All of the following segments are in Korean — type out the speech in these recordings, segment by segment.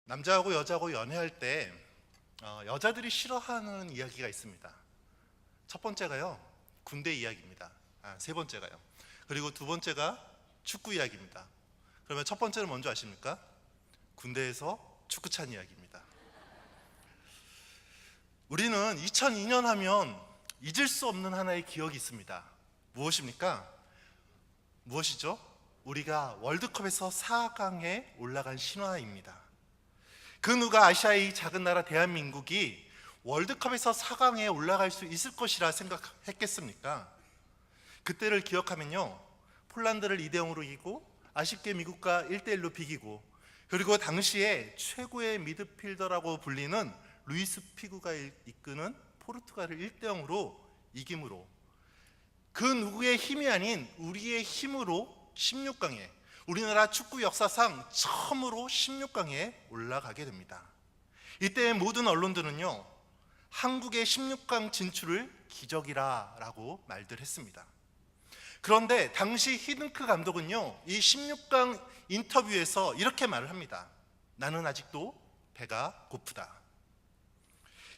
남자하고 여자하고 연애할 때 여자들이 싫어하는 이야기가 있습니다. 첫 번째가요, 군대 이야기입니다. 세 번째가요. 그리고 두 번째가 축구 이야기입니다. 그러면 첫 번째는 뭔지 아십니까? 군대에서 축구 찬 이야기입니다. 우리는 2002년 하면 잊을 수 없는 하나의 기억이 있습니다. 무엇입니까? 무엇이죠? 우리가 월드컵에서 4강에 올라간 신화입니다. 그 누가 아시아의 작은 나라 대한민국이 월드컵에서 4강에 올라갈 수 있을 것이라 생각했겠습니까? 그때를 기억하면요, 폴란드를 2대0으로 이기고 아쉽게 미국과 1대1로 비기고, 그리고 당시에 최고의 미드필더라고 불리는 루이스 피구가 이끄는 포르투갈을 1대0으로 이김으로 그 누구의 힘이 아닌 우리의 힘으로 16강에, 우리나라 축구 역사상 처음으로 16강에 올라가게 됩니다. 이때 모든 언론들은요, 한국의 16강 진출을 기적이라고 말들 했습니다. 그런데 당시 히딩크 감독은요, 이 16강 인터뷰에서 이렇게 말을 합니다. 나는 아직도 배가 고프다.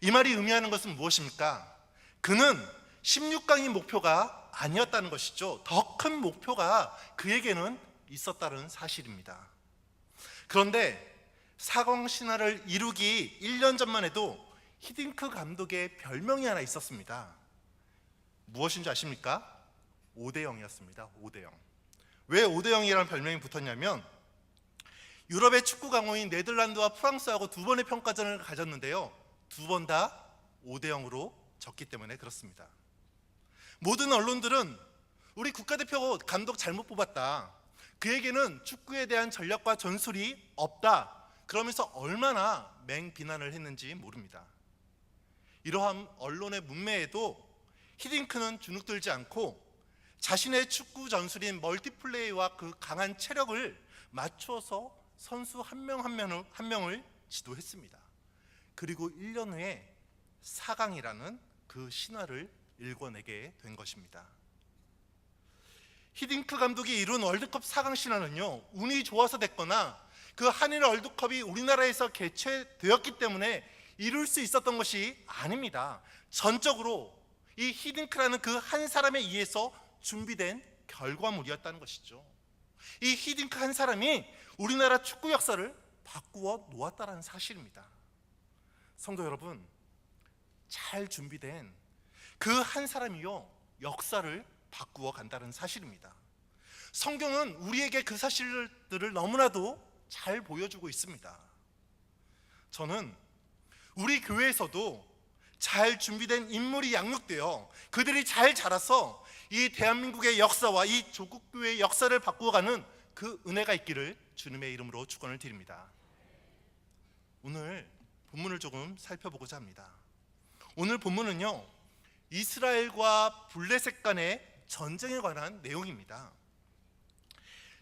이 말이 의미하는 것은 무엇입니까? 그는 16강이 목표가 아니었다는 것이죠. 더 큰 목표가 그에게는 있었다는 사실입니다. 그런데 4강 신화를 이루기 1년 전만 해도 히딩크 감독의 별명이 하나 있었습니다. 무엇인지 아십니까? 5대0이었습니다. 5대0. 왜 5대0이라는 별명이 붙었냐면, 유럽의 축구 강호인 네덜란드와 프랑스하고 두 번의 평가전을 가졌는데요, 두 번 다 5대0으로 졌기 때문에 그렇습니다. 모든 언론들은 우리 국가대표 감독 잘못 뽑았다, 그에게는 축구에 대한 전략과 전술이 없다, 그러면서 얼마나 맹비난을 했는지 모릅니다. 이러한 언론의 문매에도 히딩크는 주눅들지 않고 자신의 축구 전술인 멀티플레이와 그 강한 체력을 맞추어서 선수 한 명 한 명을 지도했습니다. 그리고 1년 후에 4강이라는 그 신화를 일궈내게 된 것입니다. 히딩크 감독이 이룬 월드컵 4강 신화는요, 운이 좋아서 됐거나 그 한일 월드컵이 우리나라에서 개최되었기 때문에 이룰 수 있었던 것이 아닙니다. 전적으로 이 히딩크라는 그 한 사람에 의해서 준비된 결과물이었다는 것이죠. 이 히딩크 한 사람이 우리나라 축구 역사를 바꾸어 놓았다는 사실입니다. 성도 여러분, 잘 준비된 그 한 사람이요, 역사를 바꾸어 간다는 사실입니다. 성경은 우리에게 그 사실들을 너무나도 잘 보여주고 있습니다. 저는 우리 교회에서도 잘 준비된 인물이 양육되어 그들이 잘 자라서 이 대한민국의 역사와 이 조국교회의 역사를 바꾸어가는 그 은혜가 있기를 주님의 이름으로 축원을 드립니다. 오늘 본문을 조금 살펴보고자 합니다. 오늘 본문은요, 이스라엘과 블레셋 간의 전쟁에 관한 내용입니다.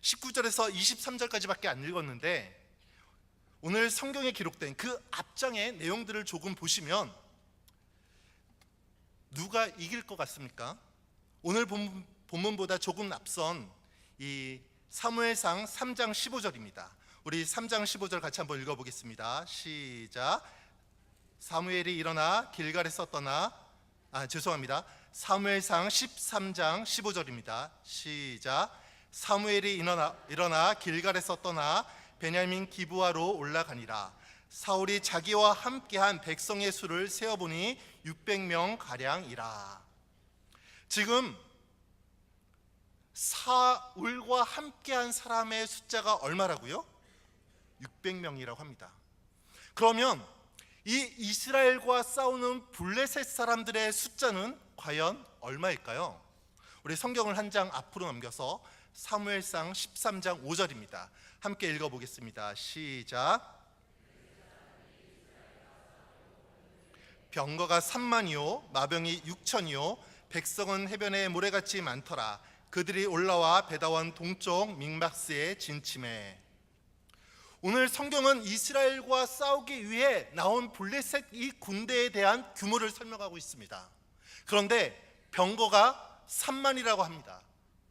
19절에서 23절까지밖에 안 읽었는데, 오늘 성경에 기록된 그 앞장의 내용들을 조금 보시면 누가 이길 것 같습니까? 오늘 본문보다 조금 앞선 이 사무엘상 3장 15절입니다. 우리 3장 15절 같이 한번 읽어보겠습니다. 시작. 사무엘이 일어나 길갈에서 떠나 사무엘상 13장 15절입니다. 시작. 사무엘이 일어나 길갈에서 떠나 베냐민 기브아로 올라가니라. 사울이 자기와 함께한 백성의 수를 세어보니 600명 가량이라. 지금 사울과 함께한 사람의 숫자가 얼마라고요? 600명이라고 합니다. 그러면 이 이스라엘과 싸우는 블레셋 사람들의 숫자는 과연 얼마일까요? 우리 성경을 한 장 앞으로 넘겨서 사무엘상 13장 5절입니다. 함께 읽어보겠습니다. 시작. 병거가 3만이요 마병이 6천이요 백성은 해변에 모래같이 많더라. 그들이 올라와 베다원 동쪽 믹마스에 진침해. 오늘 성경은 이스라엘과 싸우기 위해 나온 블레셋 이 군대에 대한 규모를 설명하고 있습니다. 그런데 병거가 3만이라고 합니다.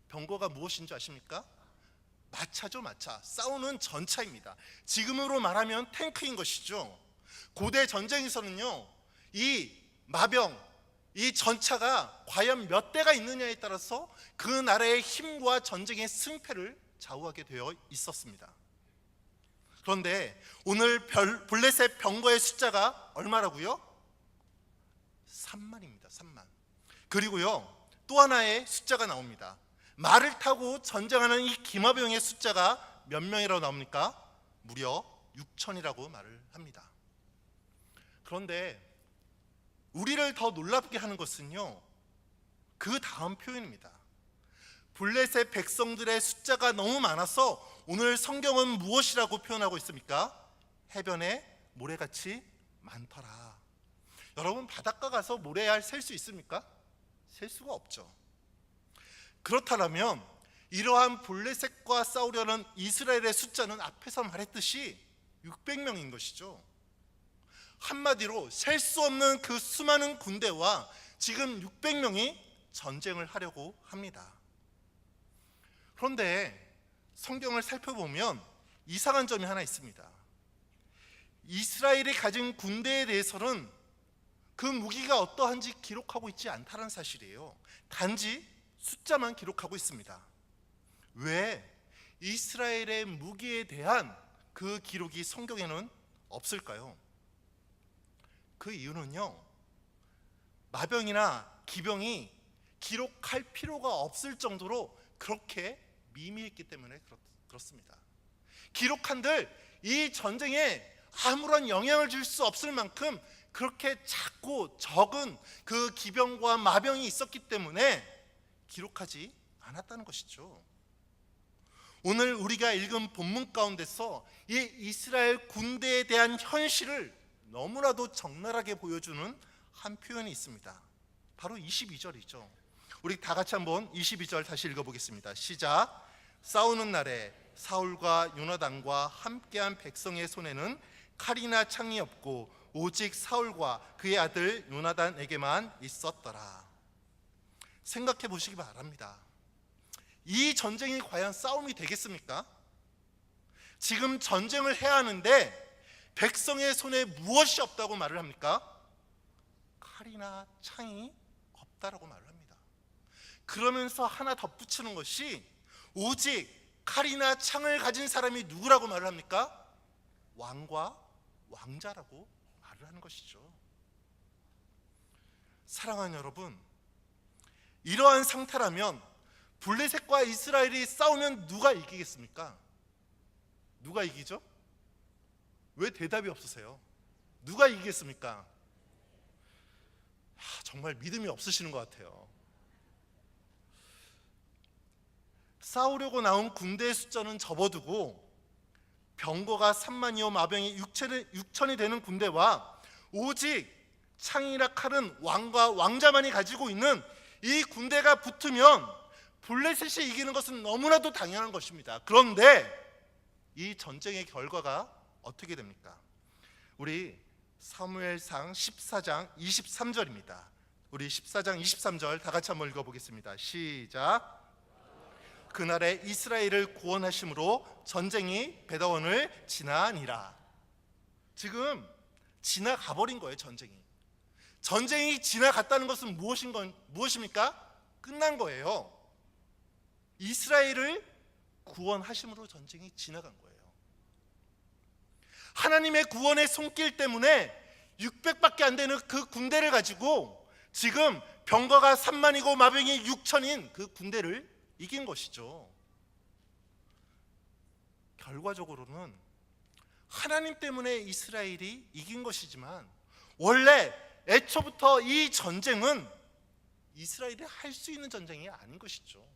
병거가 무엇인 줄 아십니까? 마차죠, 마차. 싸우는 전차입니다. 지금으로 말하면 탱크인 것이죠. 고대 전쟁에서는요, 이 마병, 이 전차가 과연 몇 대가 있느냐에 따라서 그 나라의 힘과 전쟁의 승패를 좌우하게 되어 있었습니다. 그런데 오늘 블레셋 병거의 숫자가 얼마라고요? 3만입니다. 3만. 그리고요, 또 하나의 숫자가 나옵니다. 말을 타고 전쟁하는 이 기마병의 숫자가 몇 명이라고 나옵니까? 무려 6천이라고 말을 합니다. 그런데 우리를 더 놀랍게 하는 것은요, 그 다음 표현입니다. 블레셋 백성들의 숫자가 너무 많아서 오늘 성경은 무엇이라고 표현하고 있습니까? 해변에 모래같이 많더라. 여러분, 바닷가 가서 모래알 셀 수 있습니까? 셀 수가 없죠. 그렇다면 이러한 블레셋과 싸우려는 이스라엘의 숫자는 앞에서 말했듯이 600명인 것이죠. 한마디로 셀 수 없는 그 수많은 군대와 지금 600명이 전쟁을 하려고 합니다. 그런데 성경을 살펴보면 이상한 점이 하나 있습니다. 이스라엘이 가진 군대에 대해서는 그 무기가 어떠한지 기록하고 있지 않다는 사실이에요. 단지 숫자만 기록하고 있습니다. 왜 이스라엘의 무기에 대한 그 기록이 성경에는 없을까요? 그 이유는요, 마병이나 기병이 기록할 필요가 없을 정도로 그렇게 미미했기 때문에 그렇습니다. 기록한들 이 전쟁에 아무런 영향을 줄 수 없을 만큼 그렇게 작고 적은 그 기병과 마병이 있었기 때문에 기록하지 않았다는 것이죠. 오늘 우리가 읽은 본문 가운데서 이 이스라엘 군대에 대한 현실을 너무나도 적나라하게 보여주는 한 표현이 있습니다. 바로 22절이죠. 우리 다 같이 한번 22절 다시 읽어보겠습니다. 시작. 싸우는 날에 사울과 요나단과 함께한 백성의 손에는 칼이나 창이 없고 오직 사울과 그의 아들 요나단에게만 있었더라. 생각해 보시기 바랍니다. 이 전쟁이 과연 싸움이 되겠습니까? 지금 전쟁을 해야 하는데 백성의 손에 무엇이 없다고 말을 합니까? 칼이나 창이 없다라고 말을 합니다. 그러면서 하나 덧붙이는 것이 오직 칼이나 창을 가진 사람이 누구라고 말을 합니까? 왕과 왕자라고 말을 하는 것이죠. 사랑하는 여러분, 이러한 상태라면 블레셋과 이스라엘이 싸우면 누가 이기겠습니까? 누가 이기죠? 왜 대답이 없으세요? 누가 이기겠습니까? 정말 믿음이 없으시는 것 같아요. 싸우려고 나온 군대의 숫자는 접어두고 병거가 3만이요 마병이 6천이 되는 군대와 오직 창이나 칼은 왕과 왕자만이 가지고 있는 이 군대가 붙으면 블레셋이 이기는 것은 너무나도 당연한 것입니다. 그런데 이 전쟁의 결과가 어떻게 됩니까? 우리 사무엘상 14장 23절입니다. 우리 14장 23절 다 같이 한번 읽어보겠습니다. 시작. 그날에 이스라엘을 구원하심으로 전쟁이 베다원을 지나니라. 지금 지나가 버린 거예요. 전쟁이 지나갔다는 것은 무엇입니까? 끝난 거예요. 이스라엘을 구원하심으로 전쟁이 지나간 거예요. 하나님의 구원의 손길 때문에 600밖에 안 되는 그 군대를 가지고 지금 병거가 3만이고 마병이 6천인 그 군대를 이긴 것이죠. 결과적으로는 하나님 때문에 이스라엘이 이긴 것이지만 원래 애초부터 이 전쟁은 이스라엘이 할 수 있는 전쟁이 아닌 것이죠.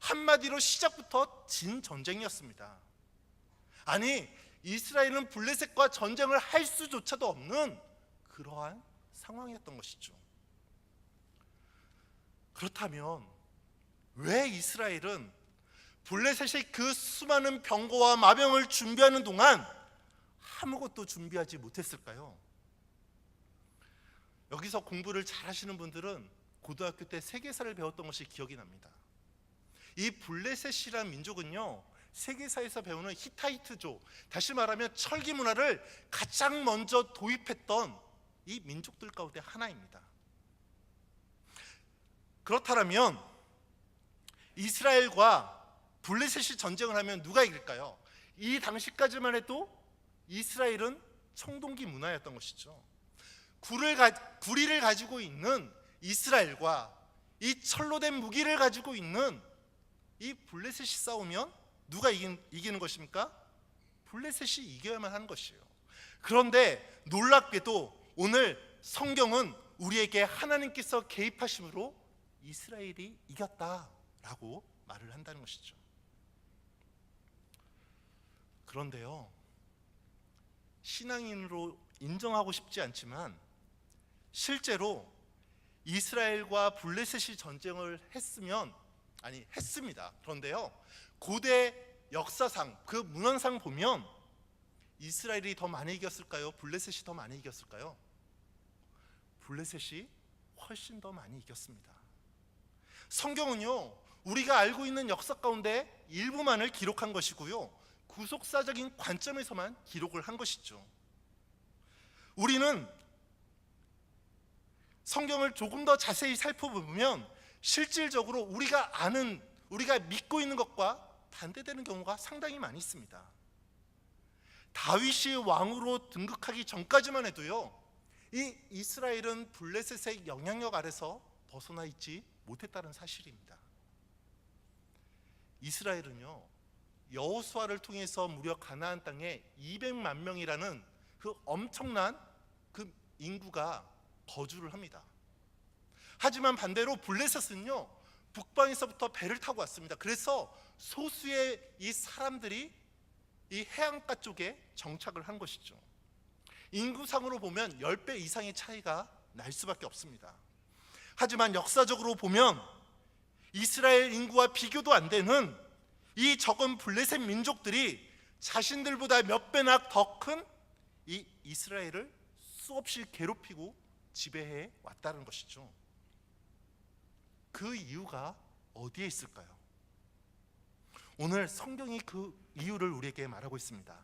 한마디로 시작부터 진 전쟁이었습니다. 아니, 이스라엘은 블레셋과 전쟁을 할 수조차도 없는 그러한 상황이었던 것이죠. 그렇다면 왜 이스라엘은 블레셋이 그 수많은 병거와 마병을 준비하는 동안 아무것도 준비하지 못했을까요? 여기서 공부를 잘 하시는 분들은 고등학교 때 세계사를 배웠던 것이 기억이 납니다. 이 블레셋이라는 민족은요, 세계사에서 배우는 히타이트족, 다시 말하면 철기 문화를 가장 먼저 도입했던 이 민족들 가운데 하나입니다. 그렇다면 이스라엘과 블레셋이 전쟁을 하면 누가 이길까요? 이 당시까지만 해도 이스라엘은 청동기 문화였던 것이죠. 구리를 가지고 있는 이스라엘과 이 철로 된 무기를 가지고 있는 이 블레셋이 싸우면 누가 이기는 것입니까? 블레셋이 이겨야만 하는 것이에요. 그런데 놀랍게도 오늘 성경은 우리에게 하나님께서 개입하심으로 이스라엘이 이겼다라고 말을 한다는 것이죠. 그런데요, 신앙인으로 인정하고 싶지 않지만 실제로 이스라엘과 블레셋이 전쟁을 했습니다. 그런데요, 고대 역사상 그 문헌상 보면 이스라엘이 더 많이 이겼을까요? 블레셋이 더 많이 이겼을까요? 블레셋이 훨씬 더 많이 이겼습니다. 성경은요, 우리가 알고 있는 역사 가운데 일부만을 기록한 것이고요, 구속사적인 관점에서만 기록을 한 것이죠. 우리는 성경을 조금 더 자세히 살펴보면 실질적으로 우리가 믿고 있는 것과 반대되는 경우가 상당히 많이 있습니다. 다윗이 왕으로 등극하기 전까지만 해도요, 이 이스라엘은 블레셋의 영향력 아래서 벗어나 있지 못했다는 사실입니다. 이스라엘은요, 여호수아를 통해서 무려 가나안 땅에 200만 명이라는 그 엄청난 그 인구가 거주를 합니다. 하지만 반대로 블레셋은요, 북방에서부터 배를 타고 왔습니다. 그래서 소수의 이 사람들이 이 해안가 쪽에 정착을 한 것이죠. 인구상으로 보면 10배 이상의 차이가 날 수밖에 없습니다. 하지만 역사적으로 보면 이스라엘 인구와 비교도 안 되는 이 적은 블레셋 민족들이 자신들보다 몇 배나 더 큰 이 이스라엘을 수없이 괴롭히고 지배해 왔다는 것이죠. 그 이유가 어디에 있을까요? 오늘 성경이 그 이유를 우리에게 말하고 있습니다.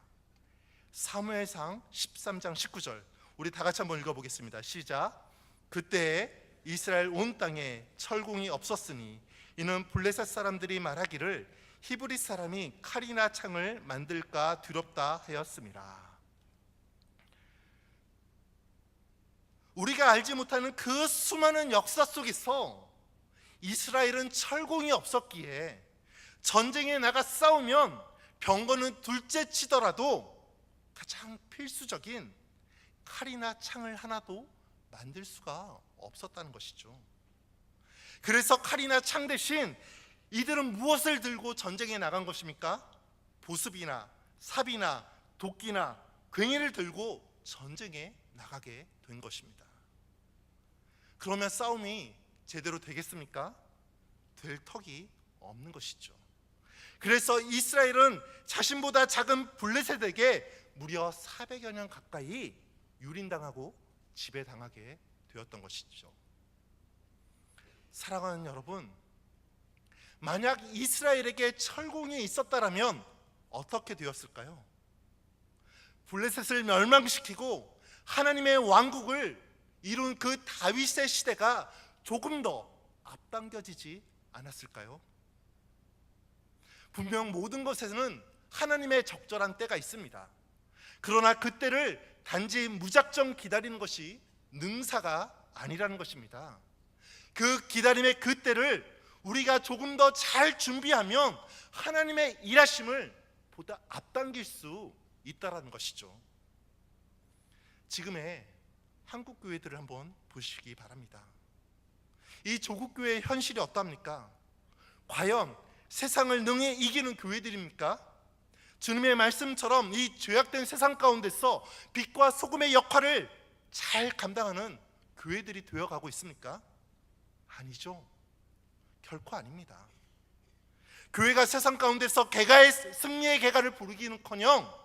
사무엘상 13장 19절, 우리 다 같이 한번 읽어보겠습니다. 시작. 그때 이스라엘 온 땅에 철공이 없었으니 이는 블레셋 사람들이 말하기를 히브리 사람이 칼이나 창을 만들까 두렵다 하였음이라. 우리가 알지 못하는 그 수많은 역사 속에서 이스라엘은 철공이 없었기에 전쟁에 나가 싸우면 병거는 둘째 치더라도 가장 필수적인 칼이나 창을 하나도 만들 수가 없었다는 것이죠. 그래서 칼이나 창 대신 이들은 무엇을 들고 전쟁에 나간 것입니까? 보습이나 삽이나 도끼나 괭이를 들고 전쟁에 나가게 된 것입니다. 그러면 싸움이 제대로 되겠습니까? 될 턱이 없는 것이죠. 그래서 이스라엘은 자신보다 작은 블레셋에게 무려 400여 년 가까이 유린당하고 지배당하게 되었던 것이죠. 사랑하는 여러분, 만약 이스라엘에게 철공이 있었다면 어떻게 되었을까요? 블레셋을 멸망시키고 하나님의 왕국을 이룬 그 다윗의 시대가 조금 더 앞당겨지지 않았을까요? 분명 모든 것에는 하나님의 적절한 때가 있습니다. 그러나 그때를 단지 무작정 기다리는 것이 능사가 아니라는 것입니다. 그 기다림의 그 때를 우리가 조금 더 잘 준비하면 하나님의 일하심을 보다 앞당길 수 있다는 것이죠. 지금의 한국 교회들을 한번 보시기 바랍니다. 이 조국 교회의 현실이 어떠합니까? 과연 세상을 능히 이기는 교회들입니까? 주님의 말씀처럼 이 죄악된 세상 가운데서 빛과 소금의 역할을 잘 감당하는 교회들이 되어가고 있습니까? 아니죠. 결코 아닙니다. 교회가 세상 가운데서 승리의 개가를 부르기는커녕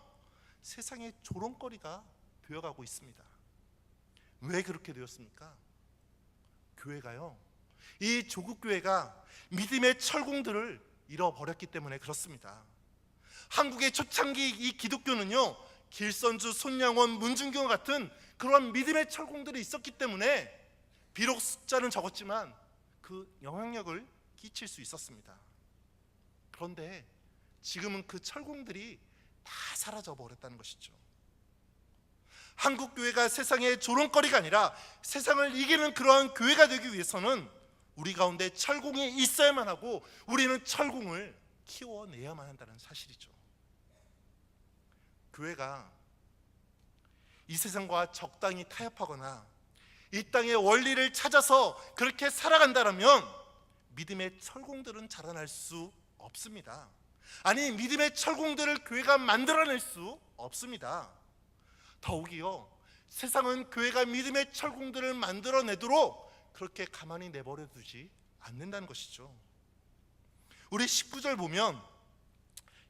세상의 조롱거리가 되어가고 있습니다. 왜 그렇게 되었습니까? 교회가요, 이 조국 교회가 믿음의 철공들을 잃어버렸기 때문에 그렇습니다. 한국의 초창기 이 기독교는요, 길선주, 손양원, 문중교 같은 그런 믿음의 철공들이 있었기 때문에 비록 숫자는 적었지만 그 영향력을 끼칠 수 있었습니다. 그런데 지금은 그 철공들이 다 사라져 버렸다는 것이죠. 한국 교회가 세상의 조롱거리가 아니라 세상을 이기는 그러한 교회가 되기 위해서는 우리 가운데 철공이 있어야만 하고 우리는 철공을 키워내야만 한다는 사실이죠. 교회가 이 세상과 적당히 타협하거나 이 땅의 원리를 찾아서 그렇게 살아간다면 믿음의 철공들은 자라날 수 없습니다. 아니, 믿음의 철공들을 교회가 만들어낼 수 없습니다. 더욱이요, 세상은 교회가 믿음의 철공들을 만들어내도록 그렇게 가만히 내버려 두지 않는다는 것이죠. 우리 19절 보면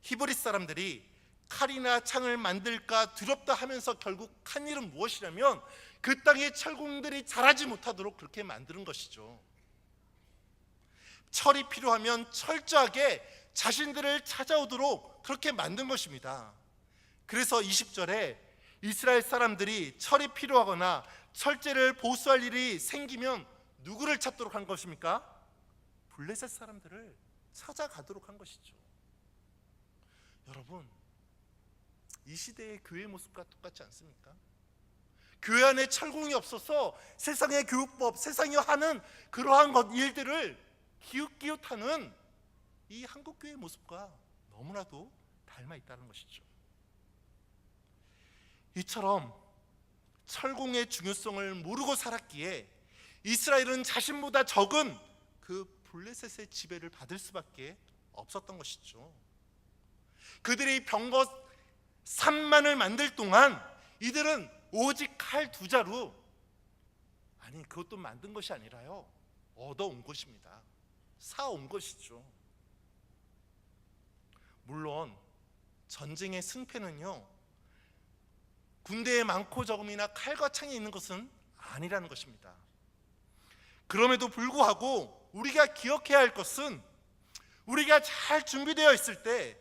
히브리 사람들이 칼이나 창을 만들까 두렵다 하면서 결국 한 일은 무엇이냐면 그 땅의 철공들이 자라지 못하도록 그렇게 만드는 것이죠. 철이 필요하면 철저하게 자신들을 찾아오도록 그렇게 만든 것입니다. 그래서 20절에 이스라엘 사람들이 철이 필요하거나 철제를 보수할 일이 생기면 누구를 찾도록 한 것입니까? 블레셋 사람들을 찾아가도록 한 것이죠. 여러분, 이 시대의 교회 모습과 똑같지 않습니까? 교회 안에 철공이 없어서 세상의 교육법, 세상이 하는 그러한 일들을 기웃기웃하는 이 한국교회의 모습과 너무나도 닮아 있다는 것이죠. 이처럼 철공의 중요성을 모르고 살았기에 이스라엘은 자신보다 적은 그 블레셋의 지배를 받을 수밖에 없었던 것이죠. 그들이 병거 3만을 만들 동안 이들은 오직 칼 2자루, 아니 그것도 만든 것이 아니라요, 얻어온 것입니다. 사온 것이죠. 물론 전쟁의 승패는요, 군대의 많고 적음이나 칼과 창이 있는 것은 아니라는 것입니다. 그럼에도 불구하고 우리가 기억해야 할 것은 우리가 잘 준비되어 있을 때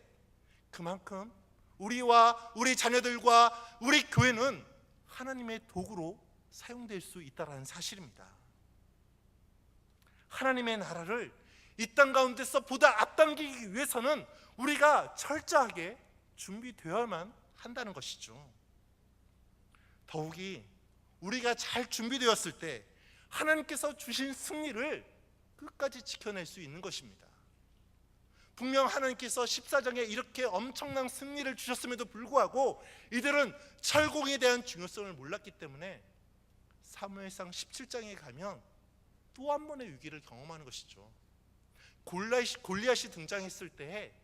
그만큼 우리와 우리 자녀들과 우리 교회는 하나님의 도구로 사용될 수 있다는 사실입니다. 하나님의 나라를 이 땅 가운데서 보다 앞당기기 위해서는 우리가 철저하게 준비되어야만 한다는 것이죠. 더욱이 우리가 잘 준비되었을 때 하나님께서 주신 승리를 끝까지 지켜낼 수 있는 것입니다. 분명 하나님께서 14장에 이렇게 엄청난 승리를 주셨음에도 불구하고 이들은 철공에 대한 중요성을 몰랐기 때문에 사무엘상 17장에 가면 또 한 번의 위기를 경험하는 것이죠. 골리앗이 등장했을 때에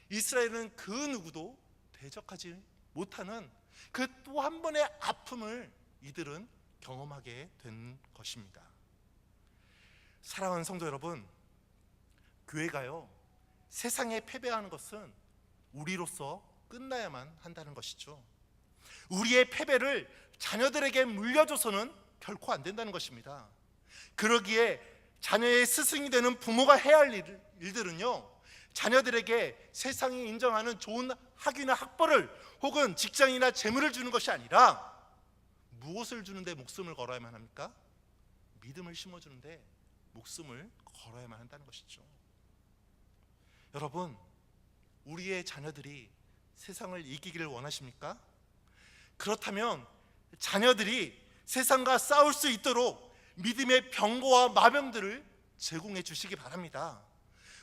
이스라엘은 그 누구도 대적하지 못하는 그 또 한 번의 아픔을 이들은 경험하게 된 것입니다. 사랑하는 성도 여러분, 교회가요, 세상에 패배하는 것은 우리로서 끝나야만 한다는 것이죠. 우리의 패배를 자녀들에게 물려줘서는 결코 안 된다는 것입니다. 그러기에 자녀의 스승이 되는 부모가 해야 할 일들은요, 자녀들에게 세상이 인정하는 좋은 학위나 학벌을 혹은 직장이나 재물을 주는 것이 아니라 무엇을 주는데 목숨을 걸어야만 합니까? 믿음을 심어주는데 목숨을 걸어야만 한다는 것이죠. 여러분, 우리의 자녀들이 세상을 이기기를 원하십니까? 그렇다면 자녀들이 세상과 싸울 수 있도록 믿음의 병거와 마병들을 제공해 주시기 바랍니다.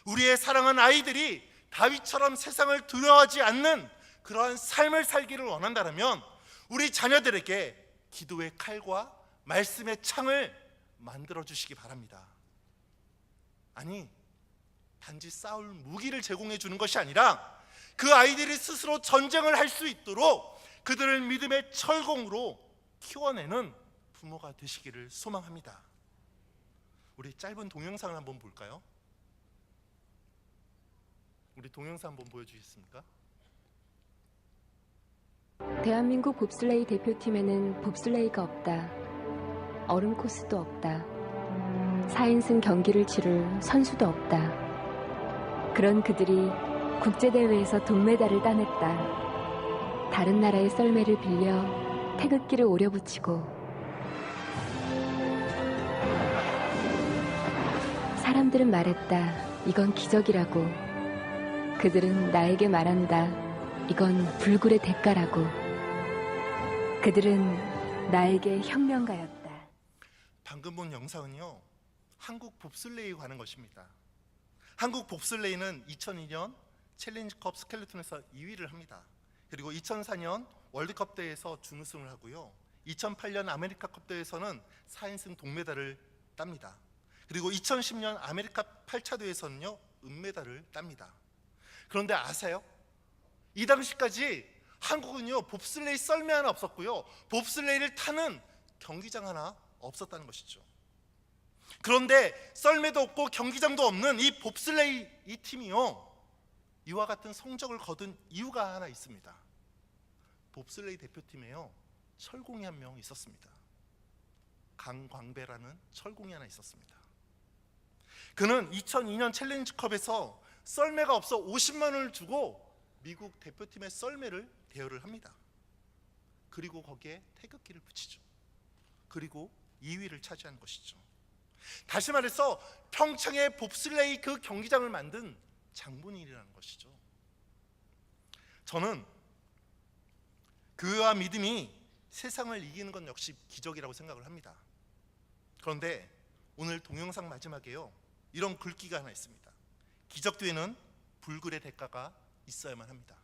우리의 사랑하는 아이들이 다윗처럼 세상을 두려워하지 않는 그러한 삶을 살기를 원한다면 우리 자녀들에게 기도의 칼과 말씀의 창을 만들어 주시기 바랍니다. 아니, 단지 싸울 무기를 제공해 주는 것이 아니라 그 아이들이 스스로 전쟁을 할 수 있도록 그들을 믿음의 철공으로 키워내는 부모가 되시기를 소망합니다. 우리 짧은 동영상을 한번 볼까요? 우리 동영상 한번 보여주시겠습니까? 대한민국 봅슬레이 대표팀에는 봅슬레이가 없다. 얼음 코스도 없다. 4인승 경기를 치를 선수도 없다. 그런 그들이 국제대회에서 동메달을 따냈다. 다른 나라의 썰매를 빌려 태극기를 오려붙이고 사람들은 말했다. 이건 기적이라고. 그들은 나에게 말한다. 이건 불굴의 대가라고. 그들은 나에게 혁명가였다. 방금 본 영상은요, 한국 봅슬레이에 관한 것입니다. 한국 봅슬레이는 2002년 챌린지컵 스켈레톤에서 2위를 합니다. 그리고 2004년 월드컵 대회에서 준우승을 하고요, 2008년 아메리카컵 대회에서는 4인승 동메달을 땁니다. 그리고 2010년 아메리카 8차 대회에서는요, 은메달을 땁니다. 그런데 아세요? 이 당시까지 한국은요, 봅슬레이 썰매 하나 없었고요, 봅슬레이를 타는 경기장 하나 없었다는 것이죠. 그런데 썰매도 없고 경기장도 없는 이 봅슬레이 이 팀이요, 이와 같은 성적을 거둔 이유가 하나 있습니다. 봅슬레이 대표팀에요, 철공이 한 명 있었습니다. 강광배라는 철공이 하나 있었습니다. 그는 2002년 챌린지컵에서 썰매가 없어 50만 원을 주고 미국 대표팀의 썰매를 대여를 합니다. 그리고 거기에 태극기를 붙이죠. 그리고 2위를 차지한 것이죠. 다시 말해서 평창의 봅슬레이 그 경기장을 만든 장본인이라는 것이죠. 저는 교회와 믿음이 세상을 이기는 건 역시 기적이라고 생각을 합니다. 그런데 오늘 동영상 마지막에요, 이런 글귀가 하나 있습니다. 기적 뒤에는 불굴의 대가가 있어야만 합니다.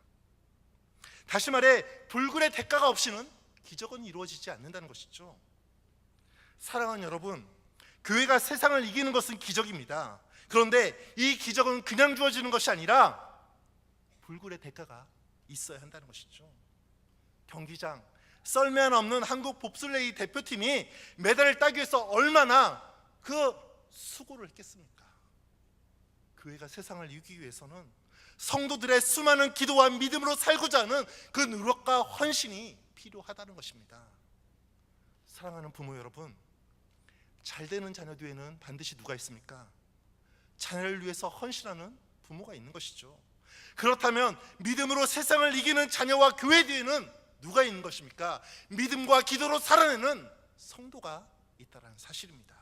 다시 말해 불굴의 대가가 없이는 기적은 이루어지지 않는다는 것이죠. 사랑하는 여러분, 교회가 세상을 이기는 것은 기적입니다. 그런데 이 기적은 그냥 주어지는 것이 아니라 불굴의 대가가 있어야 한다는 것이죠. 경기장, 썰매 하나 없는 한국 봅슬레이 대표팀이 메달을 따기 위해서 얼마나 그 수고를 했겠습니까? 교회가 세상을 이기기 위해서는 성도들의 수많은 기도와 믿음으로 살고자 하는 그 노력과 헌신이 필요하다는 것입니다. 사랑하는 부모 여러분, 잘되는 자녀 뒤에는 반드시 누가 있습니까? 자녀를 위해서 헌신하는 부모가 있는 것이죠. 그렇다면 믿음으로 세상을 이기는 자녀와 교회 뒤에는 누가 있는 것입니까? 믿음과 기도로 살아내는 성도가 있다는 사실입니다.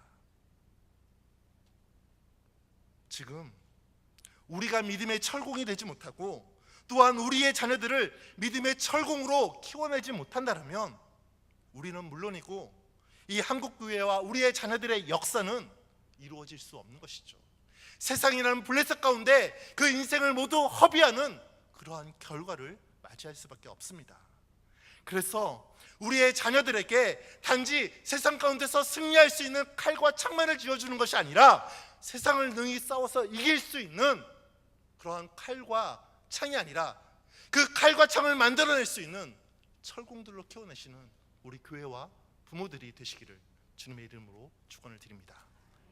지금 우리가 믿음의 철공이 되지 못하고 또한 우리의 자녀들을 믿음의 철공으로 키워내지 못한다면 우리는 물론이고 이 한국교회와 우리의 자녀들의 역사는 이루어질 수 없는 것이죠. 세상이라는 블레셋 가운데 그 인생을 모두 허비하는 그러한 결과를 맞이할 수밖에 없습니다. 그래서 우리의 자녀들에게 단지 세상 가운데서 승리할 수 있는 칼과 창만을 쥐어주는 것이 아니라 세상을 능히 싸워서 이길 수 있는 그러한 칼과 창이 아니라 그 칼과 창을 만들어낼 수 있는 철공들로 키워내시는 우리 교회와 부모들이 되시기를 주님의 이름으로 축원을 드립니다.